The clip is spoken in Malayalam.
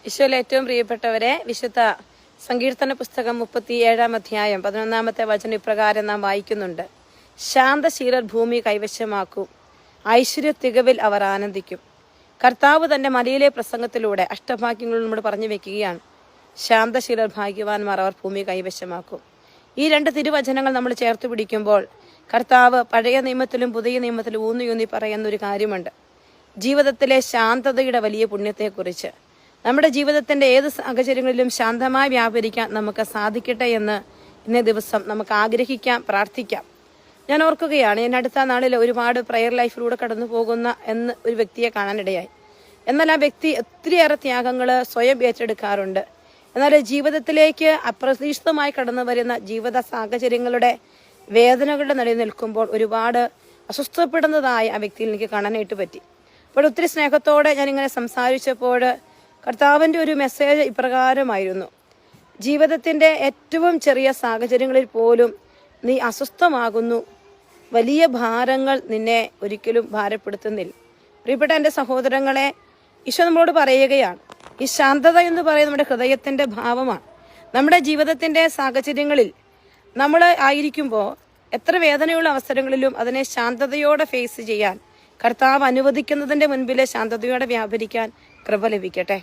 ഈശോയിലെ ഏറ്റവും പ്രിയപ്പെട്ടവരെ, വിശുദ്ധ സങ്കീർത്തന പുസ്തകം 37 അധ്യായം 11 വചനം ഇപ്രകാരം നാം വായിക്കുന്നുണ്ട്. ശാന്തശീലർ ഭൂമി കൈവശമാക്കും, ഐശ്വര്യ തികവിൽ അവർ ആനന്ദിക്കും. കർത്താവ് തന്റെ മലയിലെ പ്രസംഗത്തിലൂടെ അഷ്ടഭാഗ്യങ്ങൾ നമ്മൾ പറഞ്ഞു വെക്കുകയാണ്. ശാന്തശീലർ ഭാഗ്യവാന്മാർ, അവർ ഭൂമി കൈവശമാക്കും. ഈ രണ്ട് തിരുവചനങ്ങൾ നമ്മൾ ചേർത്ത് പിടിക്കുമ്പോൾ കർത്താവ് പഴയ നിയമത്തിലും പുതിയ നിയമത്തിലും ഊന്നി പറയുന്ന ഒരു കാര്യമുണ്ട്. ജീവിതത്തിലെ ശാന്തതയുടെ വലിയ പുണ്യത്തെക്കുറിച്ച്. നമ്മുടെ ജീവിതത്തിന്റെ ഏത് സാഹചര്യങ്ങളിലും ശാന്തമായി വ്യാപരിക്കാൻ നമുക്ക് സാധിക്കട്ടെ എന്ന് ഇന്നേ ദിവസം നമുക്ക് ആഗ്രഹിക്കാം, പ്രാർത്ഥിക്കാം. ഞാൻ ഓർക്കുകയാണ്, ഞാൻ അടുത്ത നാളിൽ ഒരുപാട് പ്രയർ ലൈഫിലൂടെ കടന്നു പോകുന്ന ഒരു വ്യക്തിയെ കാണാനിടയായി. എന്നാൽ ആ വ്യക്തി ഒത്തിരിയേറെ ത്യാഗങ്ങൾ സ്വയം ഏറ്റെടുക്കാറുണ്ട്. എന്നാൽ ജീവിതത്തിലേക്ക് അപ്രതീക്ഷിതമായി കടന്നു വരുന്ന ജീവിത സാഹചര്യങ്ങളുടെ വേദനകളുടെ നടുവിൽ നിൽക്കുമ്പോൾ ഒരുപാട് അസ്വസ്ഥപ്പെടുന്നതായി ആ വ്യക്തിയിൽ എനിക്ക് കാണാനായിട്ട് പറ്റി. അപ്പോൾ ഒത്തിരി സ്നേഹത്തോടെ ഞാനിങ്ങനെ സംസാരിച്ചപ്പോൾ കർത്താവിൻ്റെ ഒരു മെസ്സേജ് ഇപ്രകാരമായിരുന്നു: ജീവിതത്തിൻ്റെ ഏറ്റവും ചെറിയ സാഹചര്യങ്ങളിൽ പോലും നീ അസ്വസ്ഥമാകുന്നു, വലിയ ഭാരങ്ങൾ നിന്നെ ഒരിക്കലും ഭാരപ്പെടുത്തുന്നില്ല. പ്രിയപ്പെട്ട എൻ്റെ സഹോദരങ്ങളെ, ഈശോ നമ്മളോട് പറയുകയാണ്, ഈ ശാന്തത എന്ന് പറയുന്നത് നമ്മുടെ ഹൃദയത്തിൻ്റെ ഭാവമാണ്. നമ്മുടെ ജീവിതത്തിൻ്റെ സാഹചര്യങ്ങളിൽ നമ്മൾ ആയിരിക്കുമ്പോൾ എത്ര വേദനയുള്ള അവസരങ്ങളിലും അതിനെ ശാന്തതയോടെ ഫേസ് ചെയ്യാൻ കർത്താവ് അനുവദിക്കുന്നതിൻ്റെ മുൻപിൽ ശാന്തതയോടെ വ്യാപരിക്കാൻ കൃപ ലഭിക്കട്ടെ.